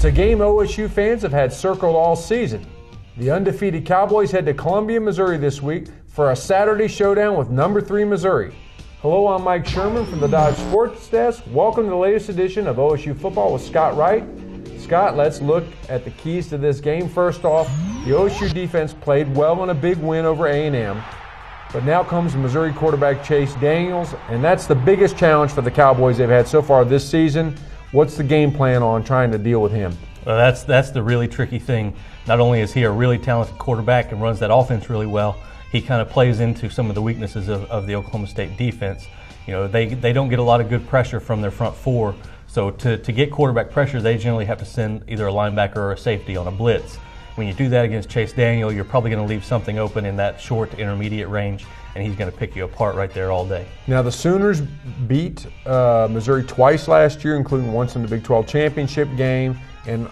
It's a game OSU fans have had circled all season. The undefeated Cowboys head to Coumbia, Missouri this week for a Saturday showdown with number 3 Missouri. Hello, I'm Mike Sherman from the Dodge Sports Desk. Welcome to the latest edition of OSU Football with Scott Wright. Scott, let's look at the keys to this game. First off, the OSU defense played well in a big win over A&M. But now comes Missouri quarterback Chase Daniels, and that's the biggest challenge for the Cowboys they've had so far this season. What's the game plan on trying to deal with him? Well, that's the really tricky thing. Not only is he a really talented quarterback and runs that offense really well, he kind of plays into some of the weaknesses of the Oklahoma State defense. You know, they don't get a lot of good pressure from their front four, so to get quarterback pressure, they generally have to send either a linebacker or a safety on a blitz. When you do that against Chase Daniel, you're probably going to leave something open in that short to intermediate range, and he's going to pick you apart right there all day. Now, the Sooners beat Missouri twice last year, including once in the Big 12 championship game, and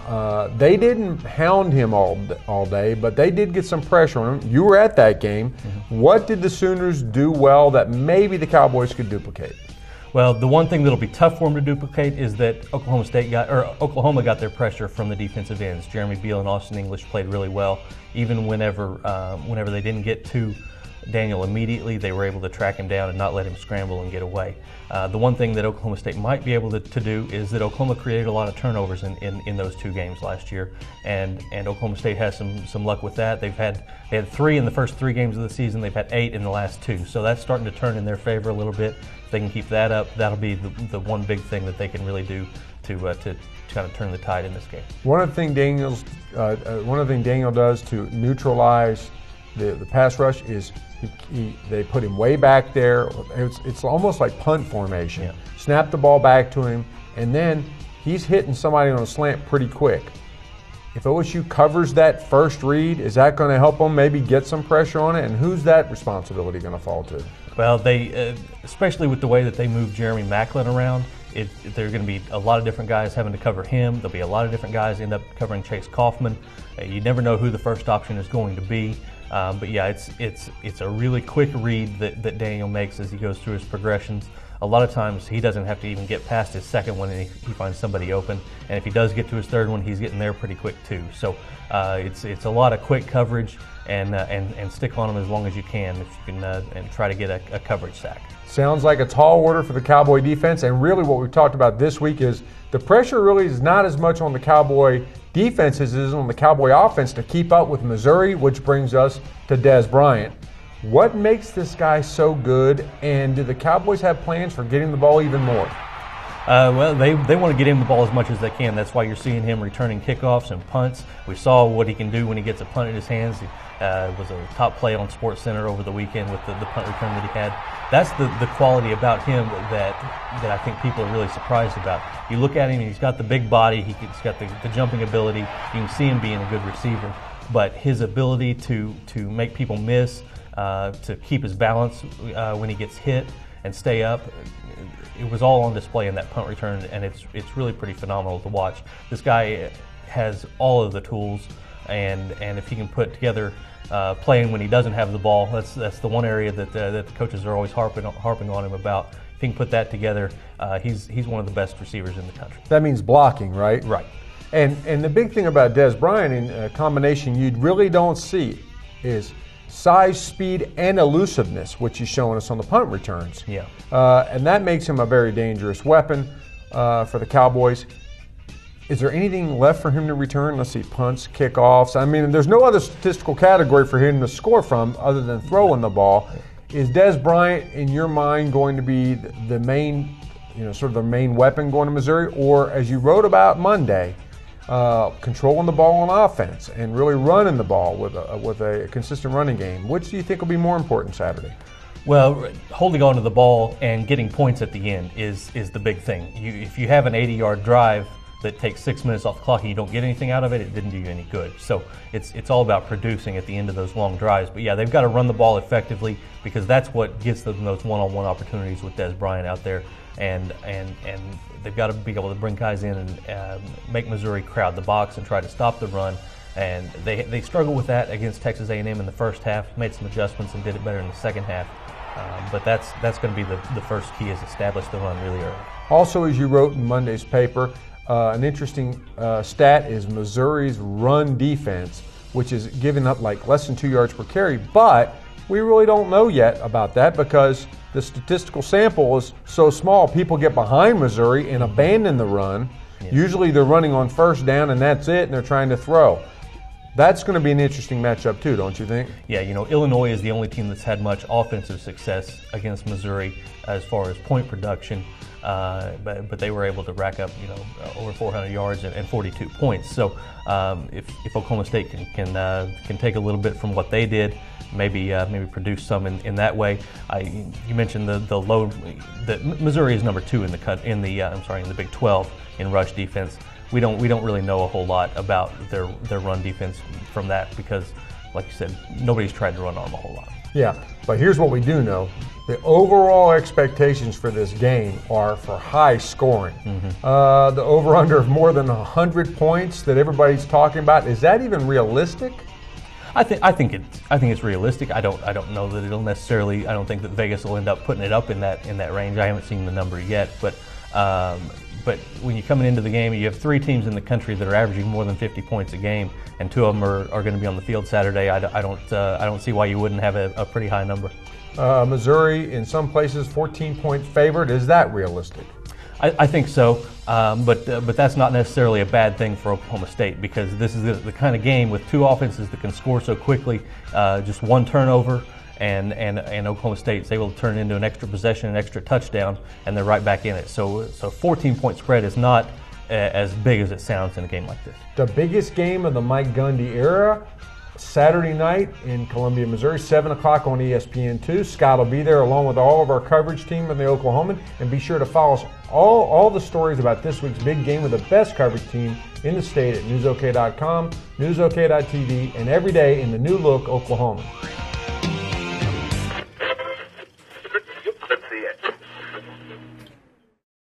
they didn't hound him all day, but they did get some pressure on him. You were at that game. Mm-hmm. What did the Sooners do well that maybe the Cowboys could duplicate? Well, the one thing that'll be tough for them to duplicate is that Oklahoma got their pressure from the defensive ends. Jeremy Beal and Austin English played really well. Even whenever they didn't get to Daniel immediately, they were able to track him down and not let him scramble and get away. The one thing that Oklahoma State might be able to do is that Oklahoma created a lot of turnovers in those 2 games last year, and Oklahoma State has some luck with that. They had 3 in the first 3 games of the season. They've had 8 in the last 2, so that's starting to turn in their favor a little bit. If they can keep that up, that'll be the one big thing that they can really do to kind of turn the tide in this game. One of the things Daniel does to neutralize the pass rush is they put him way back there. It's almost like punt formation. Yeah. Snap the ball back to him, and then he's hitting somebody on a slant pretty quick. If OSU covers that first read, is that going to help them maybe get some pressure on it? And who's that responsibility going to fall to? Well, they, especially with the way that they move Jeremy Maclin around, there are going to be a lot of different guys having to cover him. There'll be a lot of different guys end up covering Chase Kaufman. You never know who the first option is going to be. But yeah, it's a really quick read that Daniel makes as he goes through his progressions. A lot of times he doesn't have to even get past his second one, and he finds somebody open. And if he does get to his third one, he's getting there pretty quick too. So it's a lot of quick coverage, and stick on him as long as you can if you can, and try to get a coverage sack. Sounds like a tall order for the Cowboy defense, and really what we've talked about this week is the pressure really is not as much on the Cowboy defense as it is on the Cowboy offense to keep up with Missouri, which brings us to Dez Bryant. What makes this guy so good, and do the Cowboys have plans for getting the ball even more? Well, they want to get him the ball as much as they can. That's why you're seeing him returning kickoffs and punts. We saw what he can do when he gets a punt in his hands. It was a top play on SportsCenter over the weekend with the punt return that he had. That's the quality about him that I think people are really surprised about. You look at him, and he's got the big body, he's got the jumping ability. You can see him being a good receiver, but his ability to make people miss, to keep his balance when he gets hit and stay up, it was all on display in that punt return, and it's really pretty phenomenal to watch. This guy has all of the tools, and if he can put together playing when he doesn't have the ball, that's the one area that the coaches are always harping on him about. If he can put that together, he's one of the best receivers in the country. That means blocking, right? Right. And the big thing about Dez Bryant in a combination you really don't see is size, speed, and elusiveness, which he's showing us on the punt returns. Yeah. And that makes him a very dangerous weapon for the Cowboys. Is there anything left for him to return? Let's see, punts, kickoffs. I mean, there's no other statistical category for him to score from other than throwing the ball. Is Dez Bryant, in your mind, going to be the main, sort of the main weapon going to Missouri? Or, as you wrote about Monday, controlling the ball on offense and really running the ball with a consistent running game? Which do you think will be more important Saturday? Well, holding on to the ball and getting points at the end is the big thing. If you have an 80-yard drive that takes 6 minutes off the clock and you don't get anything out of it, it didn't do you any good. So it's all about producing at the end of those long drives. But yeah, they've got to run the ball effectively, because that's what gets them those one-on-one opportunities with Dez Bryant out there. And they've got to be able to bring guys in and make Missouri crowd the box and try to stop the run. And they struggled with that against Texas A&M in the first half, made some adjustments and did it better in the second half. But that's going to be the first key, is establish the run really early. Also, as you wrote in Monday's paper, an interesting stat is Missouri's run defense, which is giving up like less than 2 yards per carry. But we really don't know yet about that because the statistical sample is so small. People get behind Missouri and abandon the run. Yeah. Usually they're running on first down and that's it, and they're trying to throw. That's going to be an interesting matchup too, don't you think? Yeah, Illinois is the only team that's had much offensive success against Missouri as far as point production, but they were able to rack up over 400 yards and 42 points. So if Oklahoma State can take a little bit from what they did, maybe produce some in that way. You mentioned that Missouri is number 2 in the Big 12 in rush defense. We don't really know a whole lot about their run defense from that because, like you said, nobody's tried to run on them a whole lot. Yeah, but here's what we do know. The overall expectations for this game are for high scoring. Mm-hmm. The over-under of more than 100 points that everybody's talking about, is that even realistic? I think it's realistic. I don't know that it'll necessarily. I don't think that Vegas will end up putting it up in that range. I haven't seen the number yet, but when you're coming into the game, you have 3 teams in the country that are averaging more than 50 points a game, and 2 of them are going to be on the field Saturday. I don't see why you wouldn't have a pretty high number. Missouri, in some places, 14-point favorite. Is that realistic? I think so, but that's not necessarily a bad thing for Oklahoma State because this is the kind of game with 2 offenses that can score so quickly. Just one turnover, and Oklahoma State's able to turn it into an extra possession, an extra touchdown, and they're right back in it. So 14-point spread is not as big as it sounds in a game like this. The biggest game of the Mike Gundy era, Saturday night in Coumbia, Missouri, 7 o'clock on ESPN2. Scott will be there along with all of our coverage team in the Oklahoman. And be sure to follow us all the stories about this week's big game with the best coverage team in the state at newsok.com, newsok.tv, and every day in the new look Oklahoman.